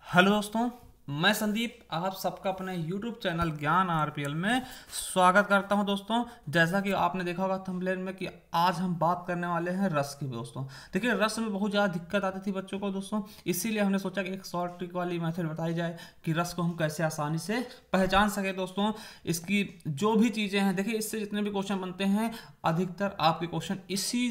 Hello दोस्तों, मैं संदीप आप सबका अपने YouTube चैनल ज्ञान आरपीएल में स्वागत करता हूं। दोस्तों, जैसा कि आपने देखा होगा थंबनेल में कि आज हम बात करने वाले हैं रस की। दोस्तों देखिए, रस में बहुत ज़्यादा दिक्कत आती थी बच्चों को दोस्तों, इसीलिए हमने सोचा कि एक शॉर्ट ट्रिक वाली मेथड बताई जाए कि रस को हम कैसे आसानी से पहचान सके। दोस्तों इसकी जो भी चीज़ें हैं, देखिए इससे जितने भी क्वेश्चन बनते हैं अधिकतर आपके क्वेश्चन इसी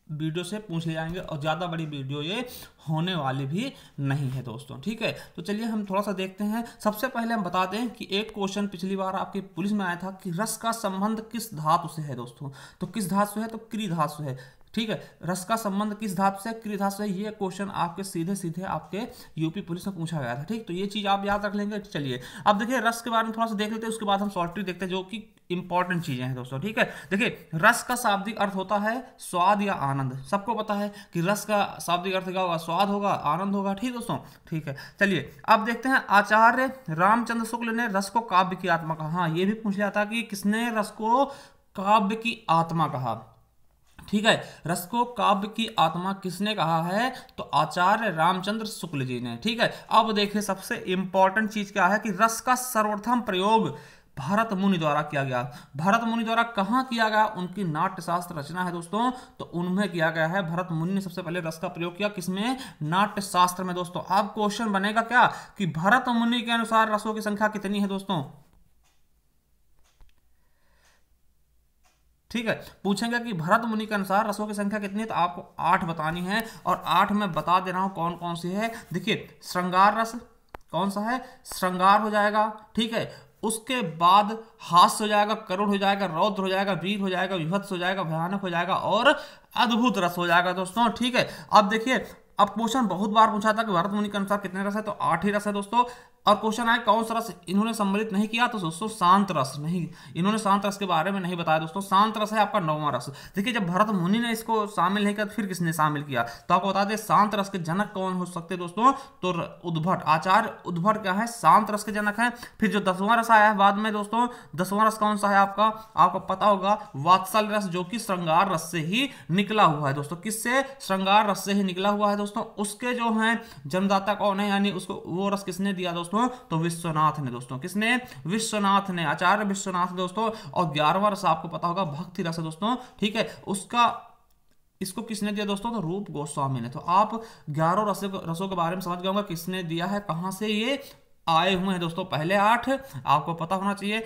वीडियो से पूछ ले जाएंगे और ज़्यादा बड़ी वीडियो ये होने वाली भी नहीं है दोस्तों। ठीक है, तो चलिए हम थोड़ा सा देखते हैं। सबसे पहले हम बता दें कि एक क्वेश्चन पिछली बार आपके पुलिस में आया था कि रस का संबंध किस धातु से है दोस्तों। तो किस धातु से है? तो क्री धातु से है। ठीक है, रस का संबंध किस धातु से? क्री धातु से। ये क्वेश्चन आपके सीधे सीधे आपके यूपी पुलिस में पूछा गया था। ठीक, तो ये चीज़ आप याद रख लेंगे। चलिए अब देखिए रस के बारे में थोड़ा सा देख लेते हैं, उसके बाद हम शॉर्ट ट्रिक देखते हैं जो कि इंपॉर्टेंट चीजें हैं दोस्तों। ठीक है, देखिए रस का शाब्दिक अर्थ होता है स्वाद या आनंद। सबको पता है कि रस का शाब्दिक अर्थ क्या होगा? स्वाद होगा, आनंद होगा। ठीक दोस्तों, ठीक है। चलिए अब देखते हैं, आचार्य रामचंद्र शुक्ल ने रस को काव्य की आत्मा कहा। हाँ, ये भी पूछ लिया था कि किसने रस को काव्य की आत्मा कहा। ठीक है, रस को काव्य की आत्मा किसने कहा है? तो आचार्य रामचंद्र शुक्ल जी ने। ठीक है, अब देखिए सबसे इंपॉर्टेंट चीज क्या है कि रस का सर्वप्रथम प्रयोग भरत मुनि द्वारा किया गया। भरत मुनि द्वारा कहां किया गया? उनकी नाट्यशास्त्र रचना है दोस्तों, तो उनमें किया गया है। भरत मुनि ने सबसे पहले रस का प्रयोग किया, किसमें? नाट्यशास्त्र में दोस्तों। अब क्वेश्चन बनेगा क्या कि भरत मुनि के अनुसार रसों की संख्या कितनी है दोस्तों? ठीक है, पूछेंगे कि भरत मुनि के अनुसार रसों की संख्या कितनी है, तो आपको 8 बतानी है। और 8 में बता दे रहा हूं कौन कौन सी है। देखिए श्रृंगार रस कौन सा है? श्रृंगार हो जाएगा। ठीक है, उसके बाद हास्य हो जाएगा, करुण हो जाएगा, रौद्र हो जाएगा, वीर हो जाएगा, विभत्स हो जाएगा, भयानक हो जाएगा और अद्भुत रस हो जाएगा दोस्तों। ठीक है, अब देखिए, अब क्वेश्चन बहुत बार पूछा था कि भरत मुनि के अनुसार कितने रस है, तो 8 ही रस है दोस्तों। और क्वेश्चन आए कौन सा रस इन्होंने सम्मिलित नहीं किया, तो दोस्तों शांत रस नहीं, इन्होंने शांत रस के बारे में नहीं बताया दोस्तों। शांत रस है आपका 9वां रस। देखिए जब भरत मुनि ने इसको शामिल नहीं किया तो फिर किसने शामिल किया? तो आपको बता दें शांत रस के जनक कौन हो सकते दोस्तों? तो उद्भट, आचार्य उद्भट क्या है? शांत रस के जनक है। फिर जो 10वां रस आया है बाद में दोस्तों, 10वां रस कौन सा है आपका? आपको पता होगा वात्सल्य रस, जो कि श्रृंगार रस से ही निकला हुआ है दोस्तों। किससे? श्रृंगार रस से ही निकला हुआ है दोस्तों। उसके जो है जन्मदाता कौन है, यानी उसको वो रस किसने दिया दोस्तों? तो विश्वनाथ ने दोस्तों। किसने? विश्वनाथ ने, आचार्य विश्वनाथ दोस्तों। और 11वां रस आपको पता होगा भक्ति रस है दोस्तों। ठीक है, उसका इसको किसने दिया दोस्तों? तो रूप गोस्वामी ने। तो आप 11 रसों के बारे में समझ गए होंगे किसने दिया है, कहां से ये आए हुए हैं दोस्तों। पहले 8 आपको पता होना चाहिए,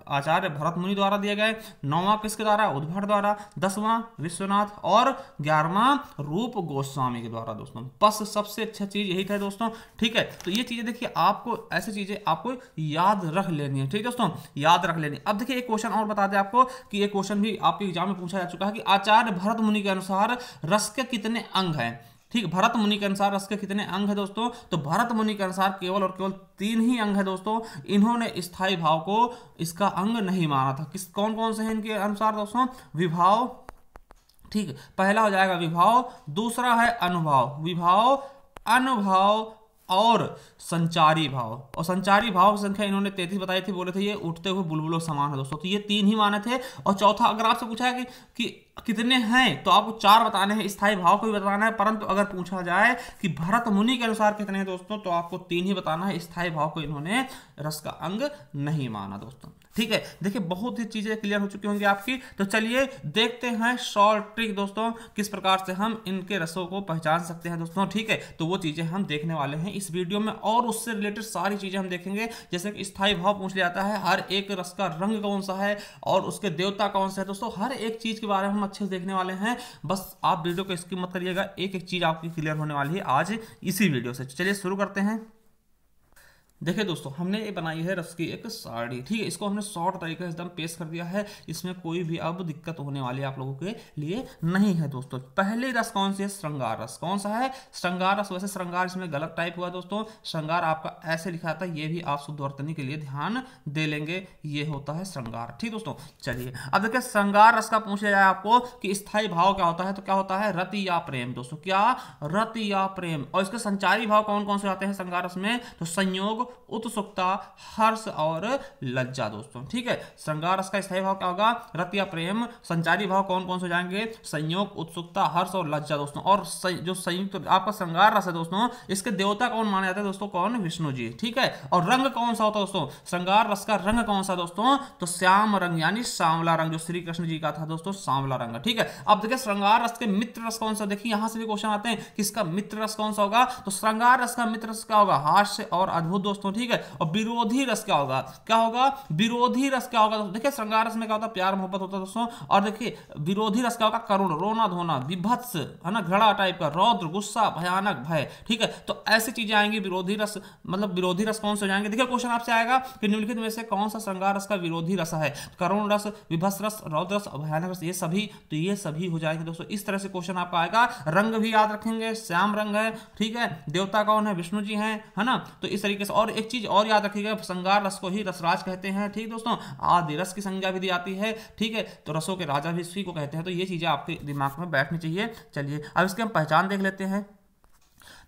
आचार्य भरत मुनि द्वारा दिए गए। 9वां किसके द्वारा? उद्भट द्वारा। 10वां विश्वनाथ और 11वां रूप गोस्वामी के द्वारा दोस्तों। बस सबसे अच्छा चीज यही था दोस्तों। ठीक है, तो ये चीजें देखिए आपको, ऐसी चीजें आपको याद रख लेनी है। ठीक दोस्तों, याद रख लेनी। अब देखिए एक क्वेश्चन और बता दें आपको कि ये क्वेश्चन भी आपके एग्जाम में पूछा जा चुका है कि आचार्य भरत मुनि के अनुसार रस के कितने अंग हैं। ठीक, भरत मुनि के अनुसार रस के कितने अंग है दोस्तों? तो भरत मुनि के अनुसार केवल और केवल 3 ही अंग है दोस्तों। इन्होंने स्थायी भाव को इसका अंग नहीं माना था। किस कौन कौन से हैं इनके अनुसार दोस्तों? विभाव, ठीक, पहला हो जाएगा विभाव, दूसरा है अनुभाव, विभाव, अनुभाव और संचारी भाव। और संचारी भाव की संख्या इन्होंने 33 बताई थी, बोले थे ये उठते हुए बुलबुलों समान है दोस्तों। तो ये 3 ही माने थे। और चौथा अगर आपसे पूछा है कि कितने हैं, तो आपको 4 बताने हैं, स्थायी भाव को भी बताना है। परंतु अगर पूछा जाए कि भरत मुनि के अनुसार कितने हैं दोस्तों, तो आपको 3 ही बताना है। स्थायी भाव को इन्होंने रस का अंग नहीं माना दोस्तों। ठीक है, देखिए बहुत ही चीजें क्लियर हो चुकी होंगी आपकी। तो चलिए देखते हैं शॉर्ट ट्रिक दोस्तों, किस प्रकार से हम इनके रसों को पहचान सकते हैं दोस्तों। ठीक है, तो वो चीजें हम देखने वाले हैं इस वीडियो में और उससे रिलेटेड सारी चीजें हम देखेंगे। जैसे कि स्थायी भाव पूछ लिया जाता है, हर एक रस का रंग कौन सा है और उसके देवता कौन से है दोस्तों। हर एक चीज के बारे में हम अच्छे से देखने वाले हैं। बस आप वीडियो को स्किप मत करिएगा, एक एक चीज आपकी क्लियर होने वाली है आज इसी वीडियो से। चलिए शुरू करते हैं। देखिए दोस्तों, हमने ये बनाई है रस की एक साड़ी। ठीक है, इसको हमने शॉर्ट तरीके से एकदम पेश कर दिया है। इसमें कोई भी अब दिक्कत होने वाली आप लोगों के लिए नहीं है दोस्तों। पहले रस कौन सी है? श्रृंगार रस। कौन सा है? श्रृंगार रस। वैसे श्रृंगार इसमें गलत टाइप हुआ दोस्तों, श्रृंगार आपका ऐसे लिखा था, ये भी आप शुद्ध वर्तनी के लिए ध्यान दे लेंगे। ये होता है श्रृंगार। ठीक दोस्तों, चलिए अब देखिए श्रृंगार रस का पूछ लिया जाए आपको कि स्थायी भाव क्या होता है, तो क्या होता है? रति या प्रेम दोस्तों। क्या? रति या प्रेम। और इसके संचारी भाव कौन कौन से आते हैं श्रृंगार रस में? तो संयोग, उत्सुकता, हर्ष और लज्जा दोस्तों। ठीक है, श्रृंगार रस का स्थायी भाव क्या होगा? रति या प्रेम। संचारी भाव कौन कौन से हो जाएंगे? संयोग, उत्सुकता, हर्ष और लज्जा दोस्तों। और जो संयुक्त आपका श्रृंगार रस है दोस्तों, इसके देवता कौन माने जाते हैं दोस्तों? कौन? विष्णु जी। ठीक है, और रंग कौन सा होता है दोस्तों? श्रृंगार रस का रंग कौन सा दोस्तों? तो श्याम रंग यानी सांवला रंग, जो श्री कृष्ण जी का था दोस्तों, सांवला रंग। ठीक है, अब देखिए श्रृंगार रस के मित्र रस कौन सा? देखिए यहां से भी क्वेश्चन आते हैं कि इसका मित्र रस कौन सा होगा? तो श्रृंगार रस का मित्र रस क्या होगा? हास्य और अद्भुत दोस्तों। ठीक है, और विरोधी रस क्या होगा? क्या होगा? विरोधी रस क्या होगा दोस्तों? देखिए श्रृंगार रस में क्या होता है? प्यार मोहब्बत होता है दोस्तों। और देखिए विरोधी रस क्या होगा? करुण, रोना धोना, विभत्स, है ना, घृणा टाइप का, रौद्र, गुस्सा, भयानक, भय। ठीक है, तो ऐसी चीजें आएंगी विरोधी रस, मतलब विरोधी रस कौन से हो जाएंगे? देखिए क्वेश्चन आपसे आएगा कि निम्नलिखित में से कौन सा श्रृंगार रस का विरोधी रस है? करुण रस, विभत्स रस, रौद्र रस, भयानक रस, ये सभी, तो ये सभी हो जाएंगे दोस्तों। इस तरह से क्वेश्चन आपका आएगा। रंग भी याद रखेंगे, श्याम रंग है। ठीक है, देवता कौन है? विष्णु जी हैं, है ना। तो इस तरीके से, और एक चीज और याद रखिएगा, श्रृंगार रस को ही रसराज कहते हैं। ठीक दोस्तों, आदि रस की संज्ञा भी दी जाती है। ठीक है, तो रसों के राजा भी इसी को कहते हैं। तो ये चीजें आपके दिमाग में बैठनी चाहिए। चलिए अब इसके हम पहचान देख लेते हैं।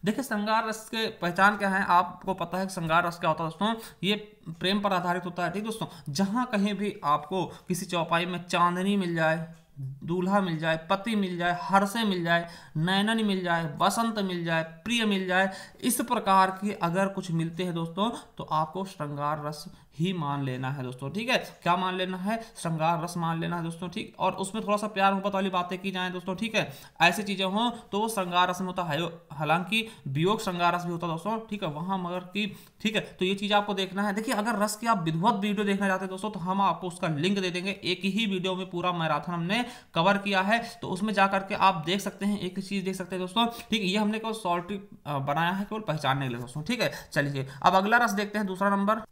देखिए श्रृंगार रस के पहचान क्या है? आपको पता है कि श्रृंगार रस क्या होता है दोस्तों? ये प्रेम पर आधारित होता है। ठीक दोस्तों, जहां कहीं भी आपको किसी चौपाई में चांदनी मिल जाए, दूल्हा मिल जाए, पति मिल जाए, हर्षे मिल जाए, नैनन मिल जाए, बसंत मिल जाए, प्रिय मिल जाए, इस प्रकार के अगर कुछ मिलते हैं दोस्तों, तो आपको श्रृंगार रस ही मान लेना है दोस्तों। ठीक है, क्या मान लेना है? श्रृंगार रस मान लेना है दोस्तों। ठीक, और उसमें थोड़ा सा प्यार मोहब्बत वाली बातें की जाए दोस्तों। ठीक है, ऐसी चीजें हों तो वो श्रृंगार रस में होता है। हालांकि वियोग श्रृंगार रस भी होता है दोस्तों। ठीक है, वहां मगर की, ठीक है, तो ये चीज आपको देखना है। देखिए अगर रस की आप विधिवत वीडियो देखना चाहते हैं दोस्तों, तो हम आपको उसका लिंक दे देंगे। एक ही वीडियो में पूरा मैराथन हमने कवर किया है, तो उसमें जाकर के आप देख सकते हैं, एक चीज देख सकते हैं दोस्तों। ठीक है, ये हमने केवल सॉल्ट बनाया है केवल पहचानने के लिए दोस्तों। ठीक है, चलिए अब अगला रस देखते हैं, दूसरा नंबर।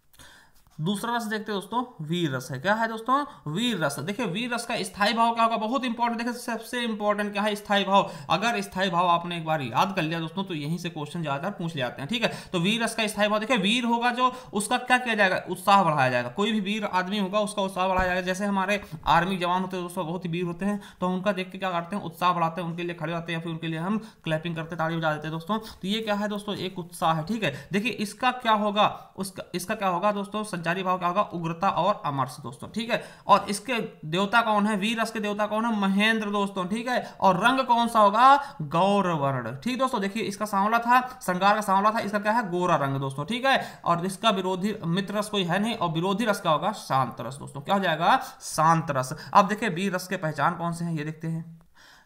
दूसरा रस देखते हैं दोस्तों, वीर रस है। क्या है दोस्तों? वीर रस। देखिए वीर रस का स्थायी भाव क्या होगा? बहुत इंपॉर्टेंट। देखिए सबसे इंपॉर्टेंट क्या है? स्थायी भाव। अगर स्थायी भाव आपने एक बार याद कर लिया दोस्तों, तो यहीं से क्वेश्चन ज्यादा पूछ ले जाते हैं। ठीक है, तो वीर रस का स्थायी भाव देखिए, वीर होगा जो, उसका क्या किया जाएगा? उत्साह बढ़ाया जाएगा। कोई भी वीर आदमी होगा उसका उत्साह बढ़ाया जाएगा। जैसे हमारे आर्मी जवान होते हैं दोस्तों, बहुत ही वीर होते हैं, तो हम उनका देख के क्या करते हैं? उत्साह बढ़ाते हैं, उनके लिए खड़े होते हैं, या फिर उनके लिए हम क्लैपिंग करते, ताली बजा देते हैं दोस्तों। तो ये क्या है दोस्तों? एक उत्साह है। ठीक है, देखिए इसका क्या होगा? इसका क्या होगा दोस्तों? संचारी भाव क्या होगा? उग्रता और अमरस दोस्तों। ठीक है, और इसके देवता कौन है? वीर रस के देवता कौन है? महेंद्र दोस्तों। ठीक है, और रंग कौन सा होगा? गौरवर्ण। ठीक दोस्तों, देखिए इसका सांवला था, श्रृंगार का सांवला था, इसका क्या है? गोरा रंग दोस्तों। ठीक है, और इसका विरोधी मित्र रस कोई है नहीं, और विरोधी रस क्या होगा? शांत रस दोस्तों। क्या हो जाएगा? शांत रस। अब देखिए वीर रस के पहचान कौन से हैं, ये देखते हैं।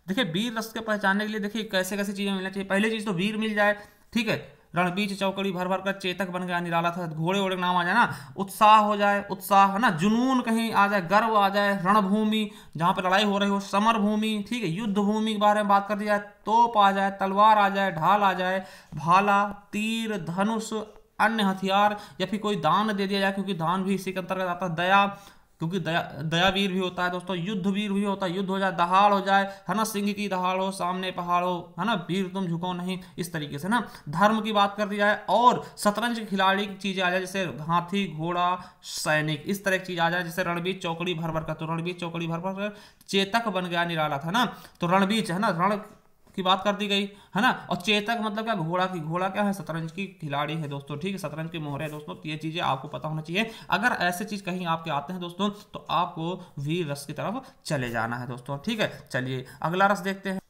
देखिए वीर रस के पहचानने के लिए देखिए कैसे कैसे चीजें मिलना चाहिए। पहली चीज तो वीर मिल जाए। ठीक है, रणबीच चौकड़ी भर भर कर चेतक बन गया निराला था, घोड़े ओड़े नाम आ जाए ना, उत्साह हो जाए, उत्साह है ना, जुनून कहीं आ जाए, गर्व आ जाए, रणभूमि जहां पर लड़ाई हो रही हो, समर भूमि। ठीक है, युद्ध भूमि के बारे में बात कर दी जाए, तोप आ जाए, तलवार आ जाए, ढाल आ जाए, भाला, तीर, धनुष, अन्य हथियार, या फिर कोई दान दे दिया जाए, क्योंकि दान भी इसी के अंतर्गत आता है। दया, क्योंकि दया वीर भी होता है दोस्तों। युद्ध वीर भी होता है, युद्ध हो जाए, दहाड़ हो जाए, है ना, सिंह की दहाड़ हो, सामने पहाड़ हो, है ना, वीर तुम झुको नहीं, इस तरीके से ना। धर्म की बात कर दी जाए, और शतरंज के खिलाड़ी की चीजें आ जाए, जैसे हाथी, घोड़ा, सैनिक, इस तरह की चीज आ जाए। जैसे रणबीच चौकड़ी भर भर कर, तो रणबीच चौकड़ी भर भर कर चेतक बन गया निराला था ना, तो रणबीच है ना, रण की बात कर दी गई, है ना। और चेतक मतलब क्या? घोड़ा की। घोड़ा क्या है? शतरंज की खिलाड़ी है दोस्तों। ठीक है, शतरंज के मोहरे दोस्तों। तो ये चीजें आपको पता होना चाहिए। अगर ऐसे चीज कहीं आपके आते हैं दोस्तों, तो आपको वीर रस की तरफ चले जाना है दोस्तों। ठीक है, चलिए अगला रस देखते हैं।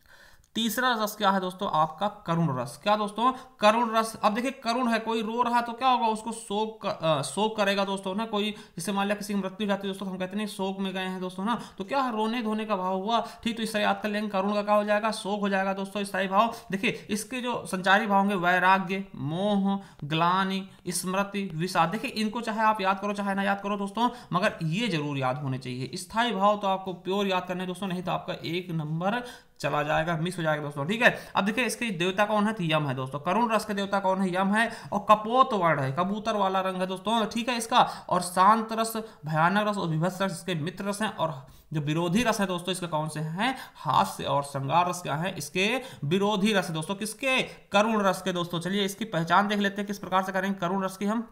तीसरा रस क्या है दोस्तों? आपका करुण रस। क्या दोस्तों? करुण रस। अब देखिए करुण है, कोई रो रहा तो क्या होगा? उसको शोक करेगा दोस्तों ना। कोई जैसे मान लिया किसी की मृत्यु जाती है दोस्तों, तो हम कहते नहीं शोक में गए हैं दोस्तों ना, तो क्या रोने धोने का भाव हुआ। ठीक, तो इससे याद कर लेंगे, करुण का क्या हो जाएगा? शोक हो जाएगा दोस्तों, स्थायी भाव। देखिए इसके जो संचारी भाव होंगे, वैराग्य, मोह, ग्लानि, स्मृति, विषाद। देखिए इनको चाहे आप याद करो चाहे ना याद करो दोस्तों, मगर ये जरूर याद होने चाहिए। स्थायी भाव तो आपको प्योर याद करने दोस्तों, नहीं तो आपका एक नंबर चला जाएगा, मिस हो जाएगा दोस्तों। ठीक है, अब देखिए इसके देवता कौन है? तो यम है दोस्तों। करुण रस के देवता कौन है? यम है। और कपोत वर्ण है, कबूतर वाला रंग है दोस्तों। ठीक है इसका, और शांत रस, भयानक रस और विभत्स रस इसके मित्र रस हैं। और जो विरोधी रस है दोस्तों, इसके कौन से हैं? हास्य और श्रृंगार रस क्या है? इसके विरोधी रस है दोस्तों। किसके? करुण रस के दोस्तों। चलिए इसकी पहचान देख लेते हैं, किस प्रकार से करेंगे करुण रस की हम।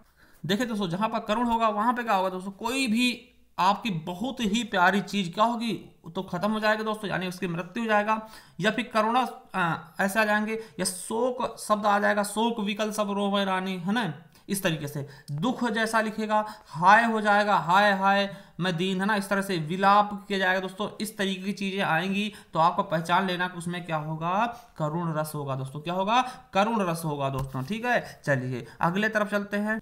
देखिए दोस्तों, जहां पर करुण होगा वहां पे क्या होगा दोस्तों? कोई भी आपकी बहुत ही प्यारी चीज क्या होगी? तो खत्म हो जाएगा दोस्तों, यानी उसकी मृत्यु हो जाएगा। या फिर करुणा ऐसे आ जाएंगे, या शोक शब्द आ जाएगा, शोक विकल सब रोवे रानी, है ना, इस तरीके से। दुख जैसा लिखेगा, हाय हो जाएगा, हाय हाय मैं दीन, है ना, इस तरह से विलाप किया जाएगा दोस्तों। इस तरीके की चीजें आएंगी तो आपको पहचान लेना कि उसमें क्या होगा, करुण रस होगा दोस्तों। क्या होगा, करुण रस होगा दोस्तों। ठीक है, चलिए अगले तरफ चलते हैं।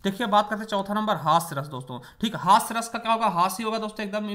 देखिए बात करते हैं चौथा नंबर, हास्य रस दोस्तों। ठीक है, हास्य रस का क्या होगा, हास्य होगा दोस्तों, एकदम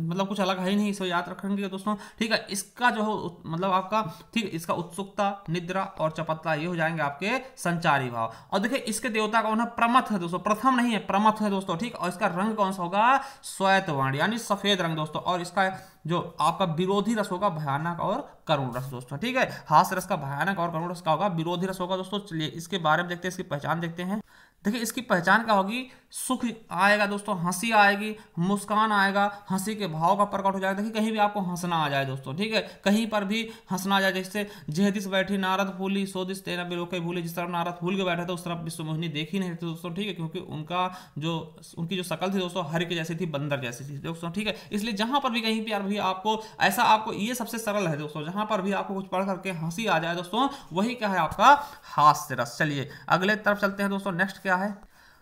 मतलब कुछ अलग है ही नहीं, इसे याद रखेंगे दोस्तों। ठीक है, इसका जो हो मतलब आपका, ठीक है, इसका उत्सुकता, निद्रा और चपलता ये हो जाएंगे आपके संचारी भाव। और देखिए इसके देवता कौन है, प्रमथ है दोस्तों, प्रथम नहीं है, प्रमथ है दोस्तों। ठीक, और इसका रंग कौन सा होगा, श्वेतवर्ण यानी सफेद रंग दोस्तों। और इसका जो आपका विरोधी रस होगा, भयानक और करुण रस दोस्तों। ठीक है, हास्य रस का भयानक और करुण रस का होगा, विरोधी रस होगा दोस्तों। चलिए इसके बारे में देखते हैं, इसकी पहचान देखते हैं। देखिए इसकी पहचान क्या होगी, सुख आएगा दोस्तों, हंसी आएगी, मुस्कान आएगा, हंसी के भाव का प्रकट हो जाएगा। देखिए कहीं भी आपको हंसना आ जाए दोस्तों। ठीक है, कहीं पर भी हंसना आ जाए, जैसे जेह दिस बैठी नारद फूली, सो दिस तेरा बिलोके भूली। जिस तरफ नारद फूल के बैठे थे उस तरफ विश्वमोहिनी देख ही नहीं थे दोस्तों। ठीक है, क्योंकि उनकी जो शकल थी दोस्तों हरि की जैसी थी, बंदर जैसी थी दोस्तों। ठीक है, इसलिए जहां पर भी कहीं पर भी आपको ऐसा, आपको ये सबसे सरल है दोस्तों, जहां पर भी आपको कुछ पढ़ करके हंसी आ जाए दोस्तों, वही क्या है, आपका हास्य रस। चलिए अगले तरफ चलते हैं दोस्तों। नेक्स्ट क्या है,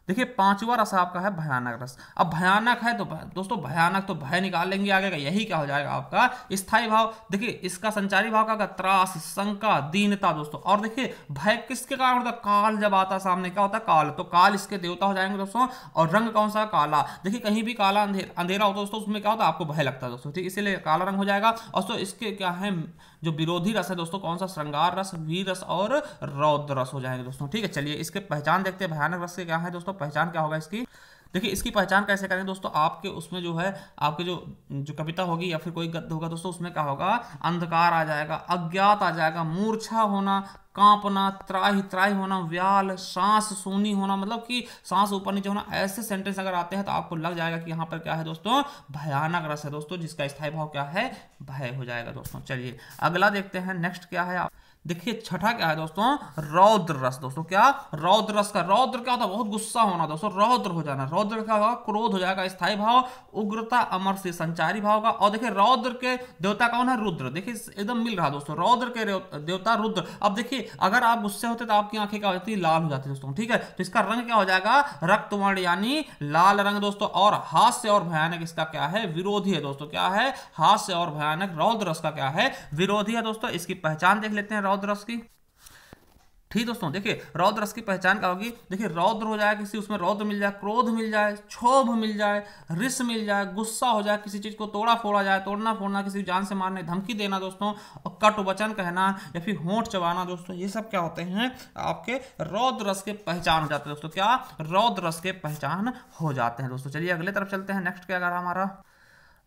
देखिए पांचवा रस आपका है भयानक रस। अब भयानक है तो दोस्तों, भयानक तो भय निकाल लेंगे आगे का, यही क्या हो जाएगा आपका स्थायी भाव। देखिए इसका संचारी भाव का त्रास, शंका, दीनता दोस्तों। और देखिए भय किसके कारण होता है, काल जब आता सामने, क्या होता है, काल, तो काल इसके देवता हो जाएंगे दोस्तों। और रंग कौन सा, काला। देखिए कहीं भी काला अंधेरा होता है दोस्तों, उसमें क्या होता है, आपको भय लगता है दोस्तों। ठीक, इसीलिए काला रंग हो जाएगा। और तो इसके क्या है, जो विरोधी रस है दोस्तों, कौन सा, श्रृंगार रस, वीर रस और रौद्र रस हो जाएंगे दोस्तों। ठीक है, चलिए इसके पहचान देखते हैं, भयानक रस के क्या है दोस्तों, पहचान क्या होगा इसकी। देखिए इसकी पहचान कैसे करें दोस्तों, आपके उसमें जो है, आपके जो कविता होगी या फिर कोई गद्य होगा दोस्तों, उसमें क्या होगा, अंधकार आ जाएगा, अज्ञात आ जाएगा, मूर्छा होना, कांपना, त्राही त्राही होना, व्याल, सांस सूनी होना, मतलब कि सांस ऊपर नीचे होना। ऐसे सेंटेंस अगर आते हैं तो आपको लग जाएगा कि यहाँ पर क्या है दोस्तों, भयानक रस है दोस्तों, जिसका स्थायी भाव क्या है, भय हो जाएगा दोस्तों। चलिए अगला देखते हैं, नेक्स्ट क्या है। आप देखिए छठा क्या है दोस्तों, रौद्र रस दोस्तों। क्या, रौद्र रस का, रौद्र क्या होता है, बहुत गुस्सा होना दोस्तों, रौद्र हो जाना। रौद्र क्या होगा, क्रोध हो जाएगा, स्थायी भाव, उग्रता, अमर से संचारी भाव का। और देखिए रौद्र के देवता कौन है, रुद्र। देखिए एकदम मिल रहा दोस्तों, रौद्र के देवता रुद्र। अब देखिए अगर आप गुस्से होते तो आपकी आंखें क्या हो जाती है, लाल हो जाती है दोस्तों। ठीक है, तो इसका रंग क्या हो जाएगा, रक्तवर्ण यानी लाल रंग दोस्तों। और हास्य और भयानक इसका क्या है, विरोधी है दोस्तों। क्या है, हास्य और भयानक रौद्र रस का क्या है, विरोधी है दोस्तों। इसकी पहचान देख लेते हैं रौद्र रस की। ठीक दोस्तों, देखिए रौद्र रस की पहचान क्या होगी, देखिए रौद्र हो जाए किसी, उसमें रौद्र मिल जाए, क्रोध मिल जाए, क्षोभ मिल जाए, रिस मिल जाए, गुस्सा हो जाए, किसी चीज को तोड़ा फोड़ा जाए, तोड़ना फोड़ना, किसी जान से मारने, धमकी देना दोस्तों, और कटु वचन कहना या फिर होंठ चबाना दोस्तों, ये सब क्या होते हैं, आपके रौद्र रस के पहचान हो जाते हैं दोस्तों। क्या, रौद्र रस के पहचान हो जाते हैं दोस्तों। चलिए अगले तरफ चलते हैं, नेक्स्ट क्या कर हमारा,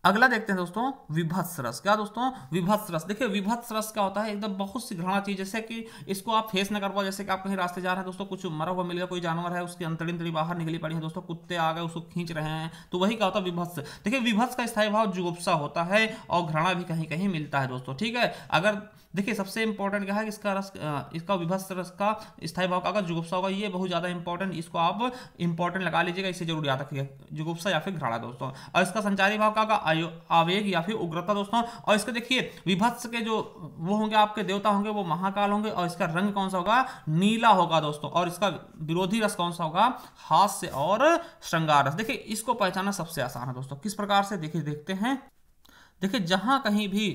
अगला देखते हैं दोस्तों, विभत्स रस। क्या दोस्तों, विभत्स रस। देखिए विभत्स रस क्या होता है, एकदम बहुत सी घृणा चीज, जैसे कि इसको आप फेस न कर पाओ। जैसे कि आप कहीं रास्ते जा रहे हैं दोस्तों, कुछ मरा हुआ मिल गया, कोई जानवर है, उसकी अंतड़ी बाहर निकली पड़ी है दोस्तों, कुत्ते आ गए उसको खींच रहे हैं, तो वही क्या होता है, विभत्स। देखिए विभत्स का स्थायी भाव जुगुप्सा होता है, और घृणा भी कहीं कहीं मिलता है दोस्तों। ठीक है, अगर देखिए सबसे इंपॉर्टेंट क्या है, इसका रस, इसका विभत्स रस का स्थायी भाव का अगर जुगुप्सा होगा, ये बहुत ज्यादा इंपॉर्टेंट, इसको आप इंपॉर्टेंट लगा लीजिएगा, इसे जरूर याद रखिएगा, जुगुप्सा या फिर घृणा दोस्तों। और इसका संचारी भाव का आवेग या फिर उग्रता दोस्तों। और इसके देखिए विभत्स के जो वो होंगे, आपके देवता होंगे, वो महाकाल होंगे, और इसका रंग कौन सा होगा, नीला होगा दोस्तों। और इसका विरोधी रस कौन सा होगा, हास्य और श्रृंगार रस। देखिए इसको पहचानना सबसे आसान है दोस्तों, किस प्रकार से, देखिए देखते हैं। देखिए जहां कहीं भी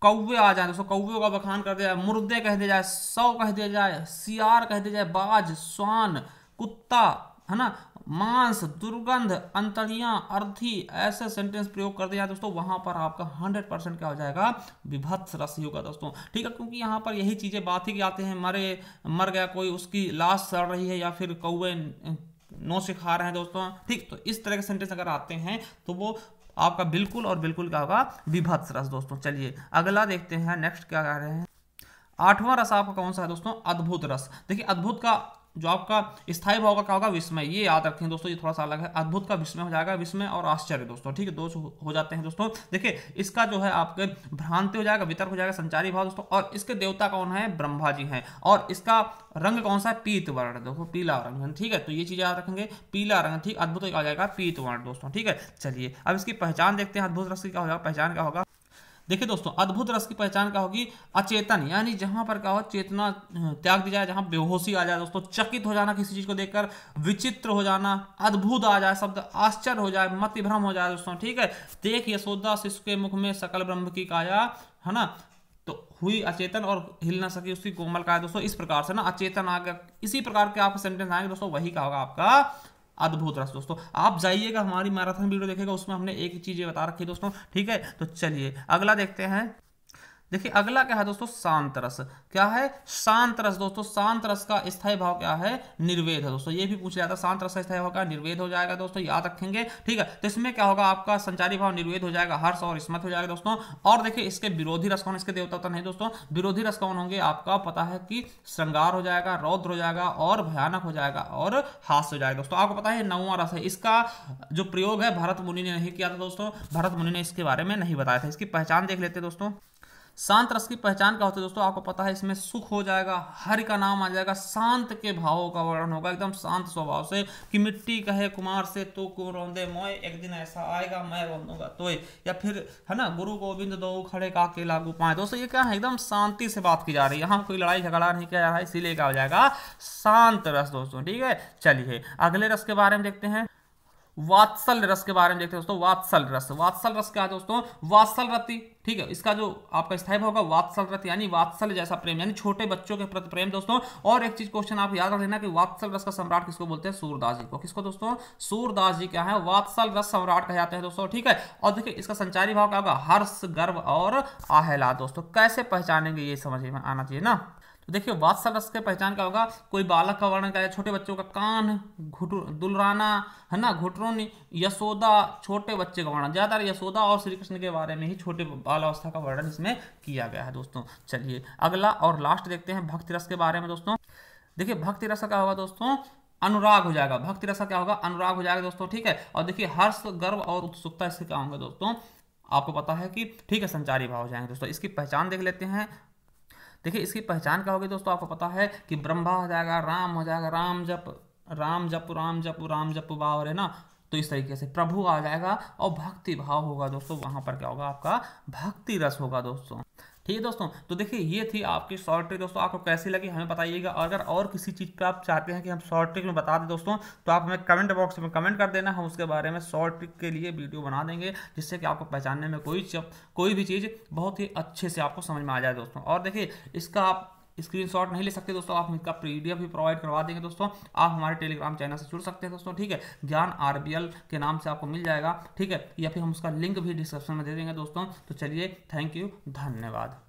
कौवे आ जाए दोस्तों, कौवे का बखान कर दिया जाए, मुर्दे कह दिया जाए, सौ कह दिया जाए, सियार कह दिया जाए, बाज, स्वान, कुत्ता, है ना, मांस, दुर्गंध, अंतड़ियां, अर्थी, ऐसे सेंटेंस प्रयोग कर दिया दोस्तों, वहां पर आपका 100% क्या हो जाएगा, विभत्स रस ही होगा दोस्तों। ठीक है, क्योंकि यहाँ पर यही चीजें बात ही की आते हैं, मर गया कोई, उसकी लाश सड़ रही है, या फिर कौवे नौ से खा रहे हैं दोस्तों। ठीक, तो इस तरह के सेंटेंस अगर आते हैं तो वो आपका बिल्कुल और बिल्कुल क्या होगा, विभत्स रस दोस्तों। चलिए अगला देखते हैं, नेक्स्ट क्या कह रहे हैं। आठवां रस आपका कौन सा है दोस्तों, अद्भुत रस। देखिए अद्भुत का जो आपका स्थायी भाव का क्या होगा, विस्मय। ये याद रखें दोस्तों, ये थोड़ा सा अलग है, अद्भुत का विस्मय हो जाएगा, विस्मय और आश्चर्य दोस्तों। ठीक है, दो हो जाते हैं दोस्तों। देखिए इसका जो है आपके भ्रांति हो जाएगा, वितर्क हो जाएगा, संचारी भाव दोस्तों। और इसके देवता कौन है, ब्रह्मा जी हैं। और इसका रंग कौन सा है, पीत वर्ण दोस्तों, पीला रंग। ठीक है, तो ये चीज याद रखेंगे, पीला रंग। ठीक, अद्भुत आ जाएगा पीत वर्ण दोस्तों। ठीक है, चलिए अब इसकी पहचान देखते हैं, अद्भुत रस की क्या हो जाएगा, पहचान क्या होगा। देखिए दोस्तों, अद्भुत रस की पहचान क्या होगी? अचेतन, यानी जहां पर क्या हो, चेतना त्याग दी जाए, जहां बेहोशी आ जाए दोस्तों, चकित हो जाना किसी चीज को देखकर, विचित्र हो जाना, अद्भुत आ जाए शब्द, आश्चर्य हो जाए, मतिभ्रम हो जाए दोस्तों, ठीक है। देख यशोदा शिशु के मुख में सकल ब्रह्म की काया, है ना, तो हुई अचेतन और हिल ना सकी उसकी कोमल काया दोस्तों। इस प्रकार से ना अचेतन आ गया, इसी प्रकार के आपके सेंटेंस आएंगे दोस्तों, वही क्या होगा आपका अद्भुत रस दोस्तों। आप जाइएगा हमारी मैराथन वीडियो देखेगा, उसमें हमने एक चीज बता रखी है दोस्तों, ठीक है। तो चलिए अगला देखते हैं। देखिए अगला क्या है दोस्तों? शांत रस। क्या है? शांत रस दोस्तों। शांत रस का स्थायी भाव क्या है? निर्वेद है दोस्तों। ये भी पूछ लिया था, शांत रस का स्थायी भाव क्या? निर्वेद हो जाएगा दोस्तों, याद रखेंगे, ठीक है। तो इसमें क्या होगा आपका? संचारी भाव निर्वेद हो जाएगा, हर्ष और स्मत हो जाएगा दोस्तों। और देखिए इसके विरोधी रस कौन? इसके देवता तो नहीं दोस्तों, विरोधी रस कौन होंगे? आपका पता है कि श्रृंगार हो जाएगा, रौद्र हो जाएगा और भयानक हो जाएगा और हास्य हो जाएगा दोस्तों। आपको पता है 9वां रस है, इसका जो प्रयोग है भरत मुनि ने नहीं किया था दोस्तों, भरत मुनि ने इसके बारे में नहीं बताया था। इसकी पहचान देख लेते हैं दोस्तों। शांत रस की पहचान क्या होती है दोस्तों? आपको पता है इसमें सुख हो जाएगा, हरि का नाम आ जाएगा, शांत के भावों का वर्णन होगा, एकदम शांत स्वभाव से, कि मिट्टी कहे कुमार से तो को रौंदे मोय, एक दिन ऐसा आएगा मैं रौंदूंगा तोय, या फिर है ना, गुरु गोविंद दो खड़े काके लागू पाए। दोस्तों ये क्या है? एकदम शांति से बात की जा रही है, यहाँ कोई लड़ाई झगड़ा नहीं किया जा रहा है, इसीलिए क्या हो जाएगा? शांत रस दोस्तों, ठीक है। चलिए अगले रस के बारे में देखते हैं, वात्सल्य रस के बारे में देखते हैं दोस्तों। वात्सल्य रस, वात्सल्य रस क्या है दोस्तों? वात्सल्य रति, ठीक है। इसका जो आपका स्थायी भाव होगा वात्सल्य रति, यानी वात्सल्य जैसा प्रेम, यानी छोटे बच्चों के प्रति प्रेम दोस्तों। और एक चीज क्वेश्चन आप याद रख लेना कि वात्सल्य रस का सम्राट किसको बोलते हैं? सूरदास जी को। किसको दोस्तों? सूरदास जी क्या है? वात्सल्य रस सम्राट कहे जाते हैं दोस्तों, ठीक है। और देखिए इसका संचारी भाव क्या होगा? हर्ष, गर्व और आहलाद दोस्तों। कैसे पहचानेंगे ये समझ में आना चाहिए ना। तो देखिए वात्सल्य रस के पहचान क्या होगा? कोई बालक का वर्णन क्या है? छोटे बच्चों का कान दुलराना, है ना, घुटनों, यशोदा, छोटे बच्चे का वर्णन, ज्यादातर यशोदा और श्री कृष्ण के बारे में ही छोटे बाल अवस्था का वर्णन इसमें किया गया है दोस्तों। चलिए अगला और लास्ट देखते हैं भक्ति रस के बारे में दोस्तों। देखिए भक्ति रस का क्या होगा दोस्तों? अनुराग हो जाएगा। भक्ति रस का क्या होगा? अनुराग हो जाएगा दोस्तों, ठीक है। और देखिए हर्ष, गर्व और उत्सुकता इससे क्या होंगे दोस्तों? आपको पता है कि, ठीक है, संचारी भाव हो जाएंगे दोस्तों। इसकी पहचान देख लेते हैं। देखिए इसकी पहचान क्या होगी दोस्तों? आपको पता है कि ब्रह्मा हो जाएगा, राम हो जाएगा, राम जप राम जप राम जप राम जप बाव है ना, तो इस तरीके से प्रभु आ जाएगा और भक्ति भाव होगा दोस्तों। वहां पर क्या होगा? आपका भक्ति रस होगा दोस्तों, ठीक है दोस्तों। तो देखिए ये थी आपकी शॉर्ट ट्रिक दोस्तों। आपको कैसी लगी हमें बताइएगा। अगर और किसी चीज़ पे आप चाहते हैं कि हम शॉर्ट ट्रिक में बता दें दोस्तों, तो आप हमें कमेंट बॉक्स में कमेंट कर देना, हम उसके बारे में शॉर्ट ट्रिक के लिए वीडियो बना देंगे, जिससे कि आपको पहचानने में कोई भी चीज़ बहुत ही अच्छे से आपको समझ में आ जाए दोस्तों। और देखिए इसका आप स्क्रीनशॉट नहीं ले सकते दोस्तों, आप इसका पीडीएफ भी प्रोवाइड करवा देंगे दोस्तों। आप हमारे टेलीग्राम चैनल से जुड़ सकते हैं दोस्तों, ठीक है। ज्ञान RBL के नाम से आपको मिल जाएगा, ठीक है, या फिर हम उसका लिंक भी डिस्क्रिप्शन में दे देंगे दोस्तों। तो चलिए थैंक यू, धन्यवाद।